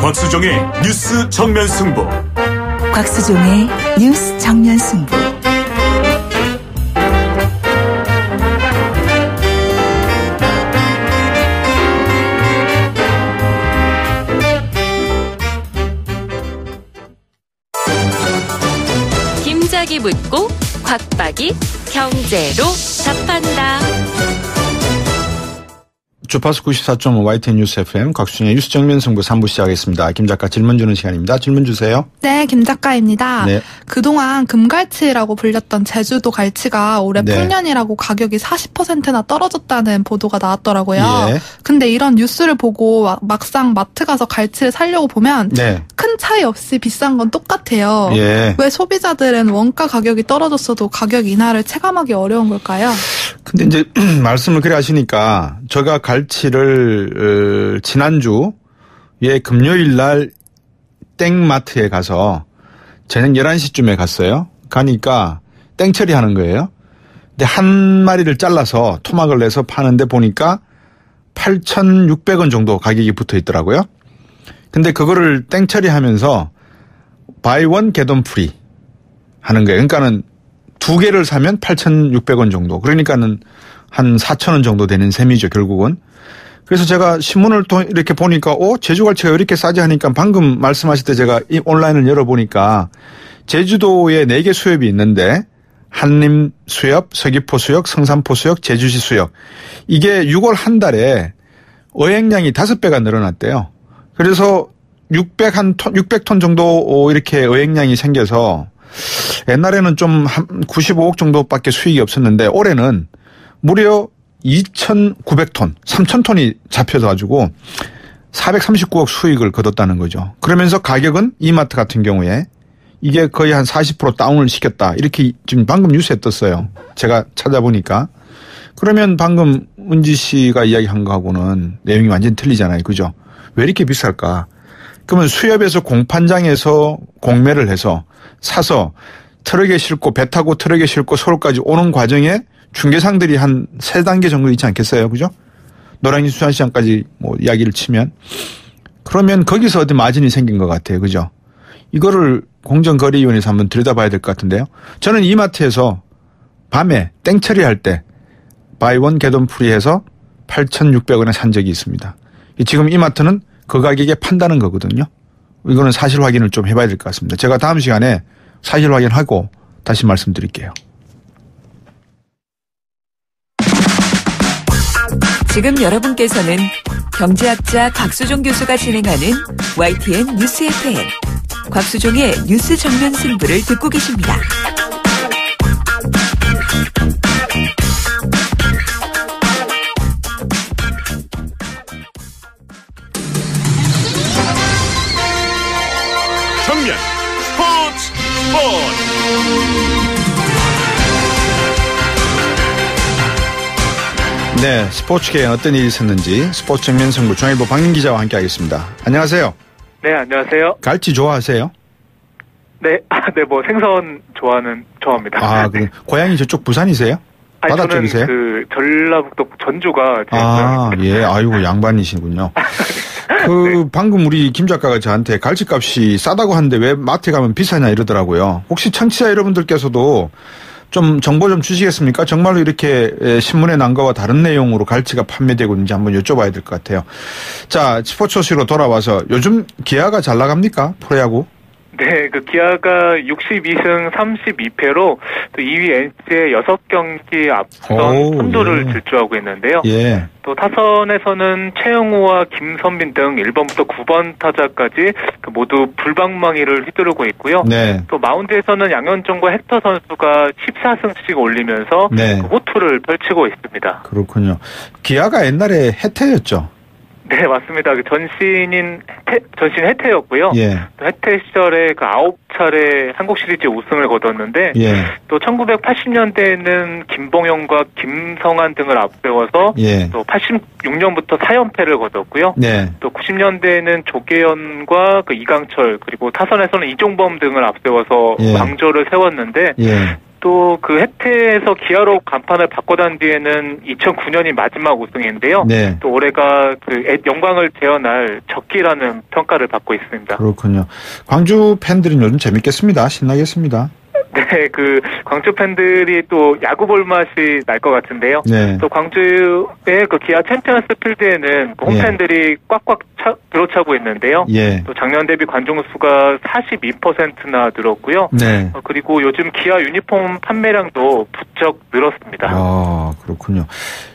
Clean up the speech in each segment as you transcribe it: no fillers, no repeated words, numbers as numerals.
곽수종의 뉴스 정면 승부. 곽수종의 뉴스 정면 승부. 김작이 묻고 곽박이 경제로 답한다. 주파수 94.5 YTN 뉴스 FM 곽수종의 뉴스 정면 승부 3부 시작하겠습니다. 김 작가 질문 주는 시간입니다. 질문 주세요. 네, 김 작가입니다. 네. 그동안 금갈치라고 불렸던 제주도 갈치가 올해 네. 풍년이라고 가격이 40%나 떨어졌다는 보도가 나왔더라고요. 예. 근데 이런 뉴스를 보고 막상 마트 가서 갈치를 사려고 보면 네. 큰 차이 없이 비싼 건 똑같아요. 예. 왜 소비자들은 원가 가격이 떨어졌어도 가격 인하를 체감하기 어려운 걸까요? 근데 이제 말씀을 그래 하시니까 제가 갈치를 지난주에 금요일 날 땡마트에 가서 저녁 11시쯤에 갔어요. 가니까 땡처리 하는 거예요. 근데 한 마리를 잘라서 토막을 내서 파는데 보니까 8,600원 정도 가격이 붙어 있더라고요. 근데 그거를 땡처리 하면서 buy one get one free 하는 거예요. 그러니까는 두 개를 사면 8,600원 정도. 그러니까는 한 4,000원 정도 되는 셈이죠, 결국은. 그래서 제가 신문을 이렇게 보니까 제주갈치가 이렇게 싸지 하니까 방금 말씀하실 때 제가 이 온라인을 열어보니까 제주도에 4개 수협이 있는데 한림 수협, 서귀포 수협, 성산포 수협, 제주시 수협. 이게 6월 한 달에 어획량이 5배가 늘어났대요. 그래서 600톤 정도 이렇게 어획량이 생겨서 옛날에는 좀 한 95억 정도밖에 수익이 없었는데 올해는 무려 2,900톤, 3,000톤이 잡혀서 가지고 439억 수익을 거뒀다는 거죠. 그러면서 가격은 이마트 같은 경우에 이게 거의 한 40% 다운을 시켰다. 이렇게 지금 방금 뉴스에 떴어요. 제가 찾아보니까. 그러면 방금 은지 씨가 이야기한 거하고는 내용이 완전히 틀리잖아요. 그죠? 왜 이렇게 비쌀까? 그러면 수협에서 공판장에서 공매를 해서 사서 트럭에 싣고 배 타고 트럭에 싣고 서울까지 오는 과정에 중개상들이 한 3단계 정도 있지 않겠어요? 그죠? 노량진 수산시장까지 뭐 이야기를 치면. 그러면 거기서 어디 마진이 생긴 것 같아요. 그죠? 이거를 공정거래위원회에서 한번 들여다봐야 될 것 같은데요. 저는 이마트에서 밤에 땡처리 할 때 buy one get one free 해서 8,600원에 산 적이 있습니다. 지금 이마트는 그 가격에 판다는 거거든요. 이거는 사실 확인을 좀 해봐야 될 것 같습니다. 제가 다음 시간에 사실 확인하고 다시 말씀드릴게요. 지금 여러분께서는 경제학자 곽수종 교수가 진행하는 YTN 뉴스 FM 곽수종의 뉴스 정면 승부를 듣고 계십니다. 정면 스포츠. 네, 스포츠계에 어떤 일이 있었는지 스포츠 정면 승부 중앙일보 박민 기자와 함께하겠습니다. 안녕하세요. 네, 안녕하세요. 갈치 좋아하세요? 네, 뭐 생선 좋아합니다. 아, 그래. 고향이 저쪽 부산이세요? 아니, 바다 저는 쪽이세요? 전라북도 전주가 제 아, 고향입니다. 예, 아이고 양반이시군요. 네. 방금 우리 김 작가가 저한테 갈치값이 싸다고 하는데 왜 마트에 가면 비싸냐 이러더라고요. 혹시 청취자 여러분들께서도 좀 정보 좀 주시겠습니까? 정말로 이렇게 신문에 난 거와 다른 내용으로 갈치가 판매되고 있는지 한번 여쭤봐야 될 것 같아요. 자, 스포츠 소식으로 돌아와서 요즘 기아가 잘 나갑니까? 프로야구? 네, 기아가 62승 32패로 또 2위 NC의 6경기 앞선 선두를 질주하고 있는데요. 예. 또 타선에서는 최영우와 김선빈 등 1번부터 9번 타자까지 모두 불방망이를 휘두르고 있고요. 네. 또 마운드에서는 양현종과 헥터 선수가 14승씩 올리면서 네. 호투를 펼치고 있습니다. 그렇군요. 기아가 옛날에 해태였죠? 네, 맞습니다. 전신 해태였고요. 예. 또 해태 시절에 9차례 한국 시리즈 우승을 거뒀는데, 예. 또 1980년대에는 김봉영과 김성한 등을 앞세워서, 예. 또 86년부터 4연패를 거뒀고요. 네. 또 90년대에는 조계현과 이강철, 그리고 타선에서는 이종범 등을 앞세워서 예. 왕조를 세웠는데, 예. 또 그 해태에서 기아로 간판을 바꿔단 뒤에는 2009년이 마지막 우승인데요. 네. 또 올해가 그 영광을 재현할 적기라는 평가를 받고 있습니다. 그렇군요. 광주 팬들은 요즘 재밌겠습니다. 신나겠습니다. 네, 그 광주 팬들이 또 야구 볼 맛이 날 것 같은데요. 네. 또 광주의 그 기아 챔피언스 필드에는 그 홈팬들이 꽉꽉 들어차고 있는데요. 예. 또 작년 대비 관중 수가 42%나 늘었고요. 네. 그리고 요즘 기아 유니폼 판매량도 부쩍 늘었습니다. 그렇군요.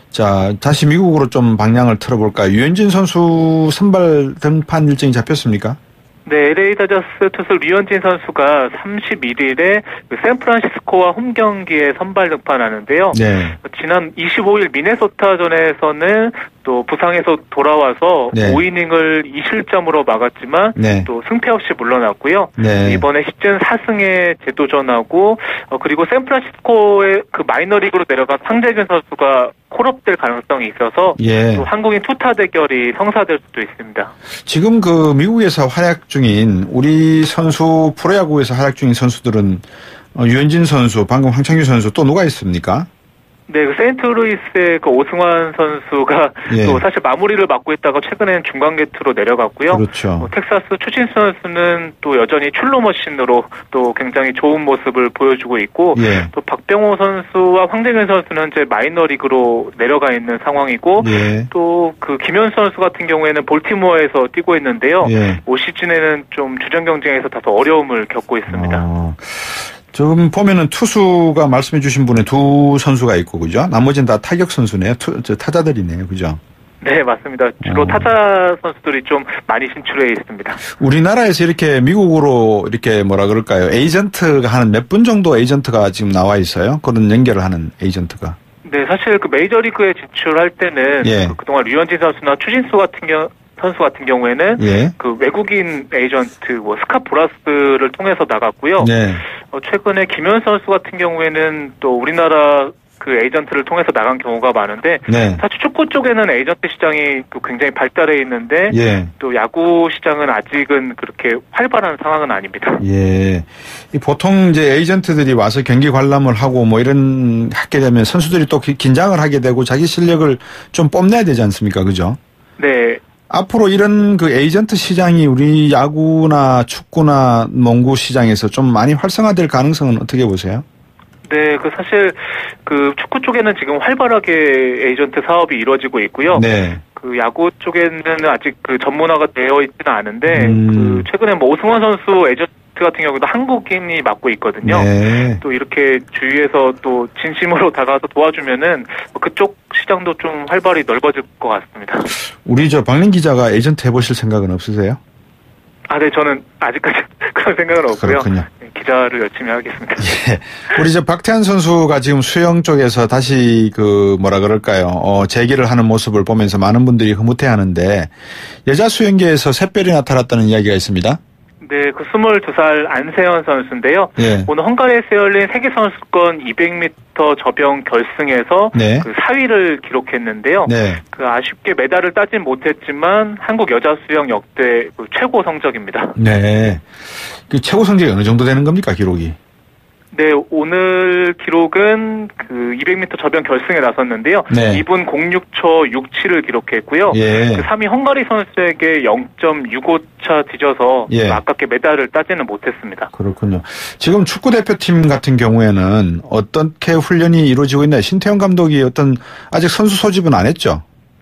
자, 다시 미국으로 좀 방향을 틀어볼까요? 유현진 선수 선발 등판 일정이 잡혔습니까? 네, LA 다저스 투수 류현진 선수가 31일에 그 샌프란시스코와 홈 경기에 선발 등판하는데요. 네. 지난 25일 미네소타전에서는 또 부상에서 돌아와서 네. 5이닝을 2실점으로 막았지만 네. 또 승패 없이 물러났고요. 네. 이번에 시즌 4승에 재도전하고 그리고 샌프란시스코의 그 마이너리그로 내려간 황재균 선수가 콜업될 가능성이 있어서 예. 또 한국인 투타 대결이 성사될 수도 있습니다. 지금 그 미국에서 활약 중인 우리 선수 프로야구에서 활약 중인 선수들은 유현진 선수, 방금 황창규 선수 또 누가 있습니까? 네, 그 세인트루이스의 그 오승환 선수가 예. 또 사실 마무리를 맡고 있다가 최근엔 중간 게이트로 내려갔고요. 그렇죠. 텍사스 추신수 선수는 또 여전히 출루 머신으로 또 굉장히 좋은 모습을 보여주고 있고 예. 또 박병호 선수와 황재균 선수는 현재 마이너리그로 내려가 있는 상황이고 예. 또 그 김현수 선수 같은 경우에는 볼티모어에서 뛰고 있는데요. 예. 올 시즌에는 좀 주전 경쟁에서 다소 어려움을 겪고 있습니다. 지금 보면은 투수가 말씀해 주신 분에 두 선수가 있고, 그죠? 나머지는 다 타격 선수네요. 타자들이네요. 그죠? 네, 맞습니다. 주로 타자 선수들이 좀 많이 진출해 있습니다. 우리나라에서 이렇게 미국으로 이렇게 뭐라 그럴까요? 에이전트가 한 몇 분 정도 에이전트가 지금 나와 있어요? 그런 연결을 하는 에이전트가. 네, 사실 그 메이저리그에 진출할 때는 예. 그동안 류현진 선수나 추신수 선수 같은 경우에는 예. 그 외국인 에이전트 스카 브라스를 통해서 나갔고요. 네. 최근에 김현 선수 같은 경우에는 또 우리나라 그 에이전트를 통해서 나간 경우가 많은데 네. 사실 축구 쪽에는 에이전트 시장이 또 굉장히 발달해 있는데 예. 또 야구 시장은 아직은 그렇게 활발한 상황은 아닙니다. 예. 보통 이제 에이전트들이 와서 경기 관람을 하고 뭐 이런 하게 되면 선수들이 또 긴장을 하게 되고 자기 실력을 좀 뽐내야 되지 않습니까? 그죠? 네. 앞으로 이런 그 에이전트 시장이 우리 야구나 축구나 농구 시장에서 좀 많이 활성화될 가능성은 어떻게 보세요? 네, 그 사실 그 축구 쪽에는 지금 활발하게 에이전트 사업이 이루어지고 있고요. 네. 그 야구 쪽에는 아직 그 전문화가 되어 있지는 않은데 그 최근에 뭐 오승환 선수 에이전트 같은 경우도 한국인이 맡고 있거든요. 네. 또 이렇게 주위에서 또 진심으로 다가와서 도와주면은 그쪽 시장도 좀 활발히 넓어질 것 같습니다. 우리 박린 기자가 에이전트 해보실 생각은 없으세요? 네, 저는 아직까지 그런 생각은 없고요. 그렇군요. 기자를 열심히 하겠습니다. 예. 우리 박태환 선수가 지금 수영 쪽에서 다시 그 뭐라 그럴까요? 재기를 하는 모습을 보면서 많은 분들이 흐뭇해하는데 여자 수영계에서 샛별이 나타났다는 이야기가 있습니다. 네, 그 22살 안세현 선수인데요. 예. 오늘 헝가리에서 열린 세계선수권 200m 저병 결승에서 네. 그 4위를 기록했는데요. 네. 그 아쉽게 메달을 따진 못했지만 한국 여자 수영 역대 그 최고 성적입니다. 네. 그 최고 성적이 어느 정도 되는 겁니까, 기록이? 네, 오늘 기록은 그 200m 저병 결승에 나섰는데요. 네. 2분 06초 67을 기록했고요. 예. 그 3위 헝가리 선수에게 0.65차 뒤져서 예. 아깝게 메달을 따지는 못했습니다. 그렇군요. 지금 축구 대표팀 같은 경우에는 어떻게 훈련이 이루어지고 있나요? 신태용 감독이 아직 선수 소집은 안 했죠?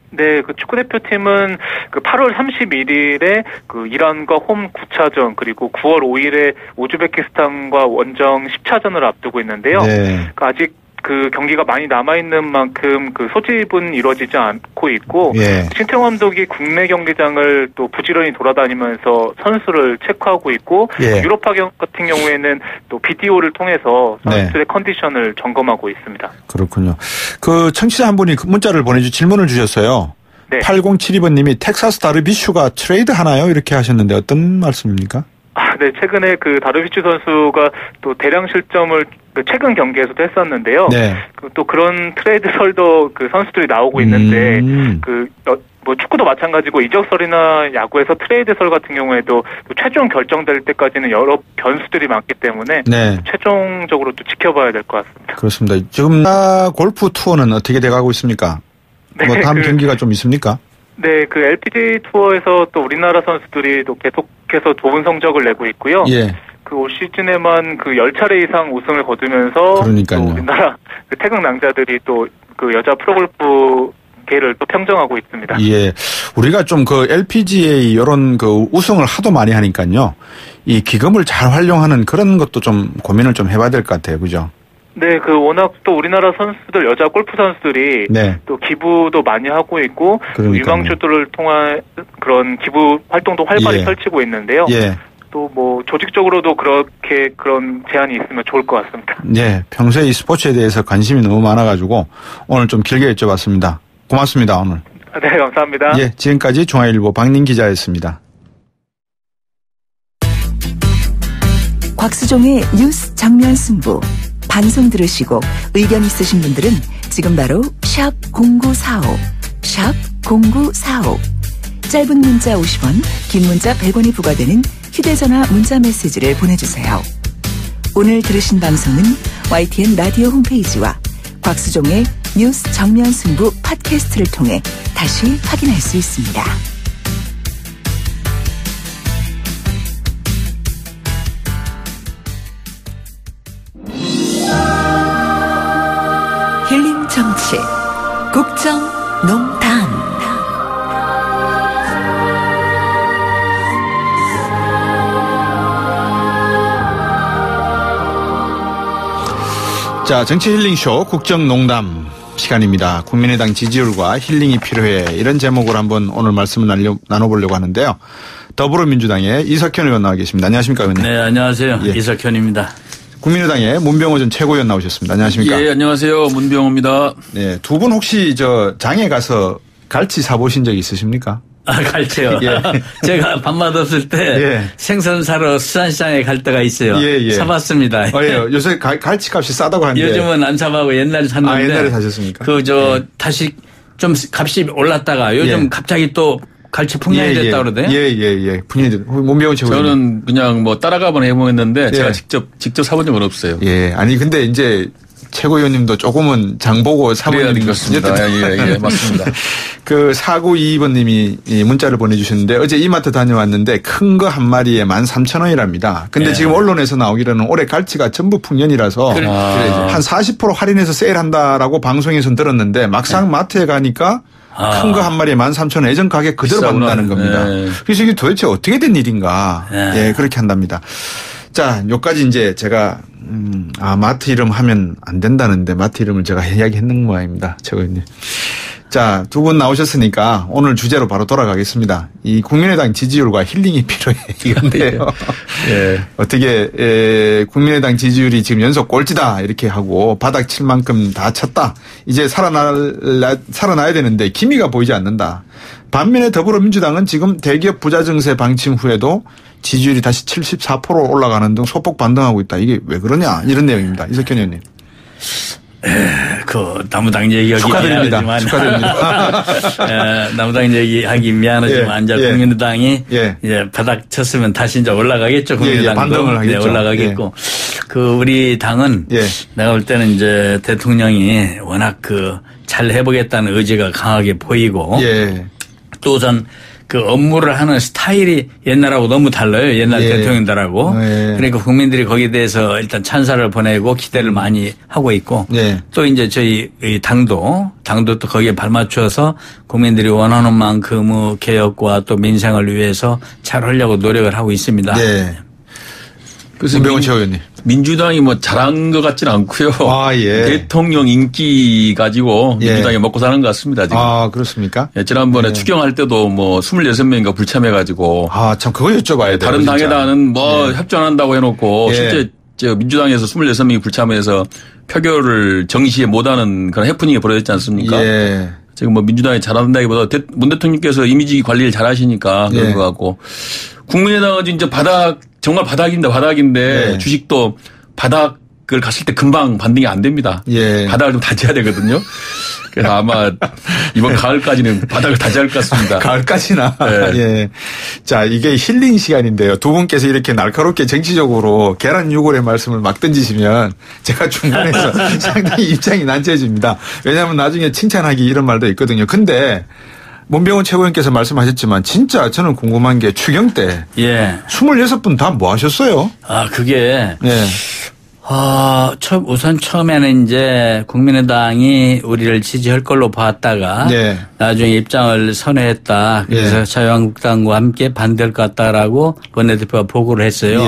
네, 그 축구대표팀은 그 8월 31일에 그 이란과 홈 9차전 그리고 9월 5일에 우즈베키스탄과 원정 10차전을 앞두고 있는데요. 네. 아직 그 경기가 많이 남아있는 만큼 그 소집은 이루어지지 않고 있고 예. 신태용 감독이 국내 경기장을 또 부지런히 돌아다니면서 선수를 체크하고 있고 예. 유럽파 같은 경우에는 또 비디오를 통해서 선수들의 컨디션을 점검하고 있습니다. 그렇군요. 그 청취자 한 분이 문자를 질문을 주셨어요. 네. 8072번님이 텍사스 다르비슈가 트레이드 하나요? 이렇게 하셨는데 어떤 말씀입니까? 네, 최근에 그 다르비슈 선수가 또 대량 실점을 그 최근 경기에서도 했었는데요. 네. 또 그런 트레이드설도 그 선수들이 나오고 있는데 뭐 축구도 마찬가지고 이적설이나 야구에서 트레이드설 같은 경우에도 또 최종 결정될 때까지는 여러 변수들이 많기 때문에 네. 최종적으로 또 지켜봐야 될 것 같습니다. 그렇습니다. 지금 골프 투어는 어떻게 돼가고 있습니까? 네, 뭐 다음 경기가 좀 있습니까? 네, 그 LPGA 투어에서 또 우리나라 선수들이 또 계속해서 좋은 성적을 내고 있고요. 예. 그 올 시즌에만 그 10차례 이상 우승을 거두면서 그러니까요. 또 우리나라 그 태극 낭자들이 또 그 여자 프로골프 계를 또 평정하고 있습니다. 예. 우리가 좀 그 LPGA 이런 그 우승을 하도 많이 하니까요. 이 기금을 잘 활용하는 그런 것도 좀 고민을 좀 해봐야 될 것 같아요. 그죠? 네, 그 워낙 또 우리나라 선수들, 여자 골프 선수들이 네. 또 기부도 많이 하고 있고 그러니까요. 유망주들을 통한 그런 기부 활동도 활발히 예. 펼치고 있는데요. 예. 또 뭐 조직적으로도 그렇게 그런 제안이 있으면 좋을 것 같습니다. 예. 평소에 이 스포츠에 대해서 관심이 너무 많아가지고 오늘 좀 길게 여쭤봤습니다. 고맙습니다, 오늘. 네, 감사합니다. 예. 지금까지 중앙일보 박민 기자였습니다. 곽수종의 뉴스 정면 승부. 방송 들으시고 의견 있으신 분들은 지금 바로 샵 0945, 샵 0945. 짧은 문자 50원, 긴 문자 100원이 부과되는 휴대전화 문자 메시지를 보내주세요. 오늘 들으신 방송은 YTN 라디오 홈페이지와 곽수종의 뉴스 정면 승부 팟캐스트를 통해 다시 확인할 수 있습니다. 힐링 정치, 국정 농단. 자, 정치 힐링쇼 국정농담 시간입니다. 국민의당 지지율과 힐링이 필요해 이런 제목으로 한번 오늘 말씀을 나눠보려고 하는데요. 더불어민주당의 이석현 의원 나와 계십니다. 안녕하십니까, 의원님? 네, 안녕하세요. 예. 이석현입니다. 국민의당의 문병호 전 최고위원 나오셨습니다. 안녕하십니까? 예, 안녕하세요. 문병호입니다. 네, 두 분 혹시 장에 가서 갈치 사보신 적 있으십니까? 아, 갈치요. 예. 제가 밤맛 없을 때 예. 생선 사러 수산시장에 갈 때가 있어요. 예, 예. 사봤습니다. 예. 요새 갈치 값이 싸다고 하는데. 요즘은 안 사봐고 옛날에 샀는데. 아, 옛날에 사셨습니까? 다시 좀 값이 올랐다가 요즘 예. 갑자기 또 갈치 풍년이 됐다 그러대요. 예. 풍년이 됐다. 문병호 최고위원. 저는 그냥 뭐 따라가본 해보겠는데 제가 예. 직접 사본 적은 없어요. 예. 아니, 근데 이제 최고위원님도 조금은 장 보고 사보는 그래야 되겠습니다. 예, 맞습니다. 그 4922번님이 문자를 보내주셨는데 어제 이마트 다녀왔는데 큰 거 한 마리에 13,000원이랍니다. 근데 예. 지금 언론에서 나오기로는 올해 갈치가 전부 풍년이라서 한 40% 할인해서 세일한다라고 방송에서 들었는데 막상 마트에 가니까 큰 거 한 마리에 13,000원 예전 가격 그대로 비싸구나. 받는다는 겁니다. 예. 그래서 이게 도대체 어떻게 된 일인가. 예. 예, 그렇게 한답니다. 자, 요까지 이제 제가 마트 이름 하면 안 된다는데 마트 이름을 제가 이야기했는 모양입니다. 최고위원님. 자, 두 분 나오셨으니까 오늘 주제로 바로 돌아가겠습니다. 이 국민의당 지지율과 힐링이 필요해 이건데요. 예. 어떻게 국민의당 지지율이 지금 연속 꼴찌다 이렇게 하고 바닥 칠 만큼 다 쳤다. 이제 살아나야 되는데 기미가 보이지 않는다. 반면에 더불어민주당은 지금 대기업 부자 증세 방침 후에도 지지율이 다시 74% 올라가는 등 소폭 반등하고 있다. 이게 왜 그러냐 이런 내용입니다. 이석현 의원님. 나무당 얘기하기 축하드립니다. 미안하지만. 축하드립니다. 나무당 얘기하기 미안하지만 이제 국민의당이 이제 바닥 쳤으면 다시 이제 올라가겠죠. 국민의당도 반등을 하겠죠. 올라가겠고. 우리 당은 내가 볼 때는 이제 대통령이 워낙 잘 해보겠다는 의지가 강하게 보이고 또 우선 업무를 하는 스타일이 옛날하고 너무 달라요. 옛날 대통령들하고. 그러니까 국민들이 거기에 대해서 일단 찬사를 보내고 기대를 많이 하고 있고 또 이제 저희 당도 또 거기에 발맞춰서 국민들이 원하는 만큼의 개혁과 또 민생을 위해서 잘 하려고 노력을 하고 있습니다. 그래서 문병호 최고위원님. 민주당이 뭐 잘한 것 같지는 않고요. 대통령 인기 가지고 민주당이 먹고 사는 것 같습니다. 지금. 아, 그렇습니까? 지난번에 추경할 때도 뭐 26명인가 불참해가지고. 참 그거 여쭤봐야 돼요. 다른 당에다는 협전한다고 해놓고 실제 민주당에서 26명이 불참해서 표결을 정시에 못하는 그런 해프닝이 벌어졌지 않습니까? 지금 뭐 민주당이 잘한다기보다 문 대통령께서 이미지 관리를 잘하시니까 그런 것 같고 국민의당은 이제 정말 바닥인데 주식도 바닥 바닥을 갔을 때 금방 반등이 안 됩니다. 예. 바닥을 좀 다져야 되거든요. 그래서 아마 이번 가을까지는 바닥을 다져야 할 것 같습니다. 가을까지나. 네. 예. 자, 이게 힐링 시간인데요. 두 분께서 이렇게 날카롭게 정치적으로 계란 유골의 말씀을 막 던지시면 제가 중간에서 상당히 입장이 난처해집니다. 왜냐하면 나중에 칭찬하기 이런 말도 있거든요. 근데 문병훈 최고위원께서 말씀하셨지만 진짜 저는 궁금한 게 추경 때 26분 다 뭐 하셨어요? 그게 우선 처음에는 이제 국민의당이 우리를 지지할 걸로 봤다가 나중에 입장을 선회했다. 그래서 자유한국당과 함께 반대할 것 같다라고 원내대표가 보고를 했어요.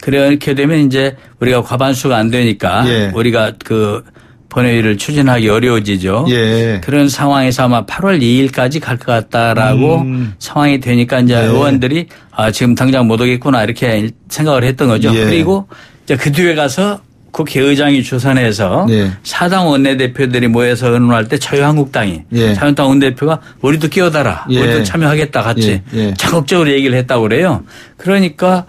그렇게 되면 이제 우리가 과반수가 안 되니까 우리가 그 본회의를 추진하기 어려워지죠. 그런 상황에서 아마 8월 2일까지 갈 것 같다라고 상황이 되니까 이제 의원들이 지금 당장 못 오겠구나 이렇게 생각을 했던 거죠. 그리고 이제 그 뒤에 가서 국회의장이 주선해서 사당 원내대표들이 모여서 의논할 때 자유한국당이 자유한국당 원내대표가 우리도 끼어달라. 우리도 참여하겠다 같이 적극적으로 얘기를 했다고 그래요. 그러니까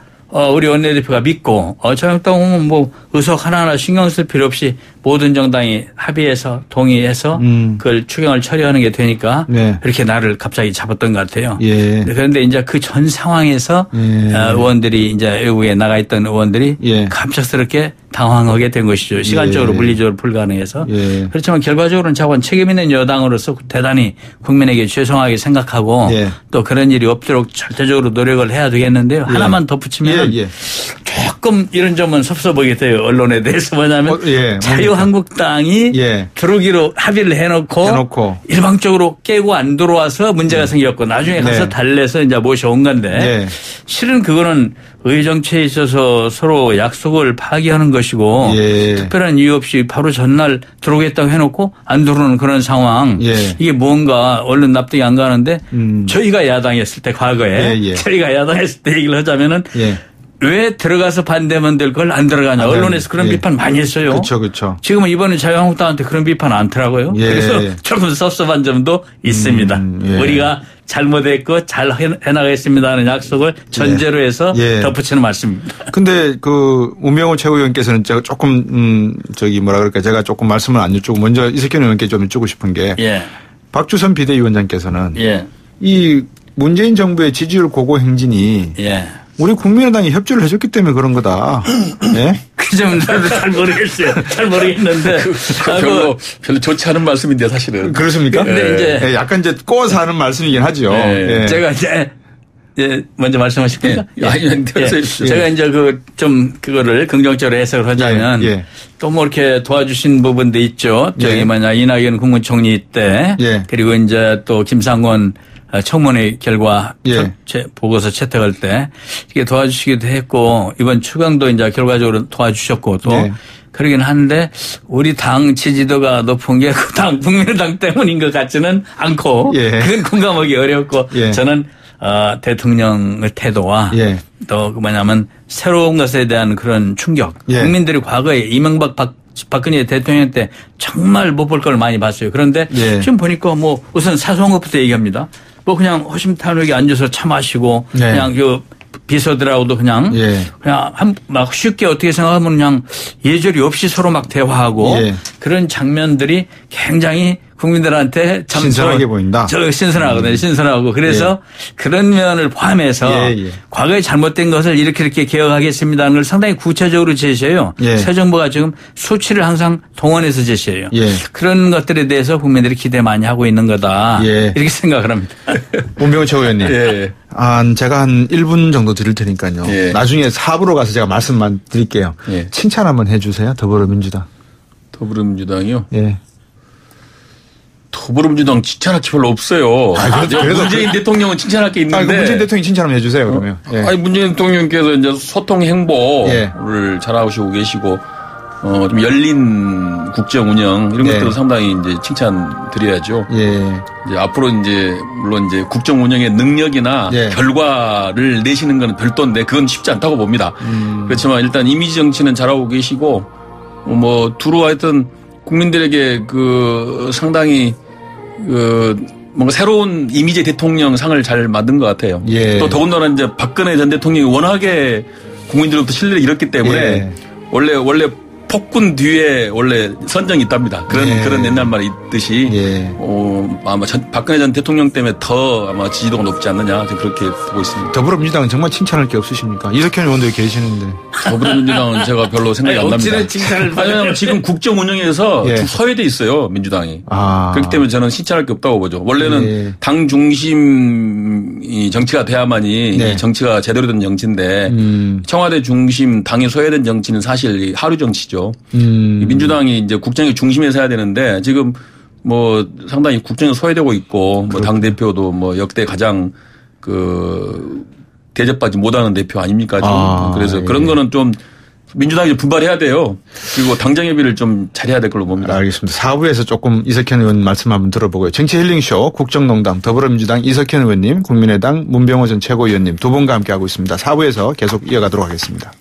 우리 원내대표가 믿고 자유한국당은 뭐 의석 하나하나 신경 쓸 필요 없이 모든 정당이 합의해서 동의해서 그걸 추경을 처리하는 게 되니까 이렇게 나를 갑자기 잡았던 것 같아요. 그런데 이제 그 전 상황에서 의원들이 이제 외국에 나가 있던 의원들이 갑작스럽게 당황하게 된 것이죠. 시간적으로 물리적으로 불가능해서. 그렇지만 결과적으로는 자관 책임 있는 여당으로서 대단히 국민에게 죄송하게 생각하고 또 그런 일이 없도록 절대적으로 노력을 해야 되겠는데요. 하나만 덧붙이면 조금 이런 점은 섭섭하게 돼요. 언론에 대해서. 뭐냐면 자유한국당이 들어오기로 합의를 해놓고 일방적으로 깨고 안 들어와서 문제가 생겼고 나중에 가서 달래서 이제 모셔온 건데 실은 그거는 의정치에 있어서 서로 약속을 파기하는 것이고 특별한 이유 없이 바로 전날 들어오겠다고 해놓고 안 들어오는 그런 상황 이게 뭔가 얼른 납득이 안 가는데 저희가 야당이었을 때 과거에 저희가 야당했을 때 얘기를 하자면은 왜 들어가서 반대만 될 걸 안 들어가냐. 언론에서 그런 비판 많이 했어요. 그렇죠. 지금은 이번에 자유한국당한테 그런 비판 않더라고요. 그래서 조금 섭섭한 점도 있습니다. 우리가 잘못했고 잘 해나가겠습니다 하는 약속을 전제로 해서 덧붙이는 말씀입니다. 근데 그 문병훈 최고위원께서는 제가 조금 뭐라 그럴까 제가 조금 말씀을 안 여쭈고 먼저 이석현 의원께 좀 여쭈고 싶은 게 박주선 비대위원장께서는 이 문재인 정부의 지지율 고고 행진이 우리 국민의당이 협조를 해줬기 때문에 그런 거다. 그 점은 잘 모르겠어요. 잘 모르겠는데. 별로 좋지 않은 말씀인데 사실은. 그렇습니까? 근데 이제 약간 이제 꼬아서 하는 말씀이긴 하죠. 제가 이제 먼저 말씀하실까요? 제가 이제 그거를 긍정적으로 해석을 하자면 또 뭐 이렇게 도와주신 부분도 있죠. 저기 이낙연 국무총리 때 그리고 이제 또 김상곤 청문회 결과 보고서 채택할 때 이게 도와주시기도 했고 이번 추경도 이제 결과적으로 도와주셨고 또 그러긴 한데 우리 당 지지도가 높은 게 그 당 국민의당 때문인 것 같지는 않고 그건 공감하기 어렵고 저는 대통령의 태도와 또 뭐냐면 새로운 것에 대한 그런 충격 국민들이 과거에 이명박 박근혜 대통령 때 정말 못 볼 걸 많이 봤어요. 그런데 지금 보니까 뭐 우선 사소한 것부터 얘기합니다. 뭐 그냥 허심탄회하게 앉아서 차 마시고 그냥 그 비서들하고도 그냥 막 쉽게 어떻게 생각하면 그냥 예절이 없이 서로 막 대화하고 그런 장면들이 굉장히 국민들한테 참 신선하게 보인다. 신선하거든요. 신선하고 그래서 그런 면을 포함해서 과거에 잘못된 것을 이렇게 개혁하겠습니다는 걸 상당히 구체적으로 제시해요. 새 정부가 지금 수치를 항상 동원해서 제시해요. 그런 것들에 대해서 국민들이 기대 많이 하고 있는 거다. 이렇게 생각을 합니다. 문병훈 최고위원님. 제가 한 1분 정도 드릴 테니까요. 나중에 4부로 가서 제가 말씀만 드릴게요. 칭찬 한번 해 주세요. 더불어민주당. 더불어민주당이요? 더불어민주당 칭찬할 게 별로 없어요. 그래서 문재인 대통령은 칭찬할 게 있는데. 문재인 대통령 칭찬 한번 해주세요, 그러면. 문재인 대통령께서 이제 소통 행보를 잘하시고 계시고, 좀 열린 국정 운영 이런 것들을 상당히 이제 칭찬 드려야죠. 이제 앞으로 이제 물론 이제 국정 운영의 능력이나 결과를 내시는 건 별도인데 그건 쉽지 않다고 봅니다. 그렇지만 일단 이미지 정치는 잘하고 계시고, 뭐 두루 하여튼 국민들에게 상당히 뭔가 새로운 이미지 대통령 상을 잘 만든 것 같아요. 또 더군다나 이제 박근혜 전 대통령이 워낙에 국민들로부터 신뢰를 잃었기 때문에 원래 폭군 뒤에 원래 선정이 있답니다. 그런 옛날 말이 있듯이 아마 박근혜 전 대통령 때문에 더 아마 지지도가 높지 않느냐 그렇게 보고 있습니다. 더불어민주당은 정말 칭찬할 게 없으십니까? 이석현 의원도 계시는데. 더불어민주당은 제가 별로 생각이 안 납니다. 왜냐하면 지금 국정 운영에서 서해돼 있어요 민주당이. 그렇기 때문에 저는 칭찬할 게 없다고 보죠. 원래는 당 중심 정치가 돼야만이 정치가 제대로 된 정치인데 청와대 중심 당이 소외된 정치는 사실 하루 정치죠. 민주당이 이제 국정의 중심에 서야 되는데 지금 뭐 상당히 국정에 소외되고 있고 뭐 당 대표도 뭐 역대 가장 대접받지 못하는 대표 아닙니까 지금. 그래서 그런 거는 좀 민주당이 분발해야 돼요. 그리고 당정 협의를 좀 잘해야 될 걸로 봅니다. 알겠습니다. 4부에서 조금 이석현 의원 말씀 한번 들어보고요. 정치 힐링쇼 국정농단 더불어민주당 이석현 의원님, 국민의당 문병호 전 최고위원님 두 분과 함께하고 있습니다. 4부에서 계속 이어가도록 하겠습니다.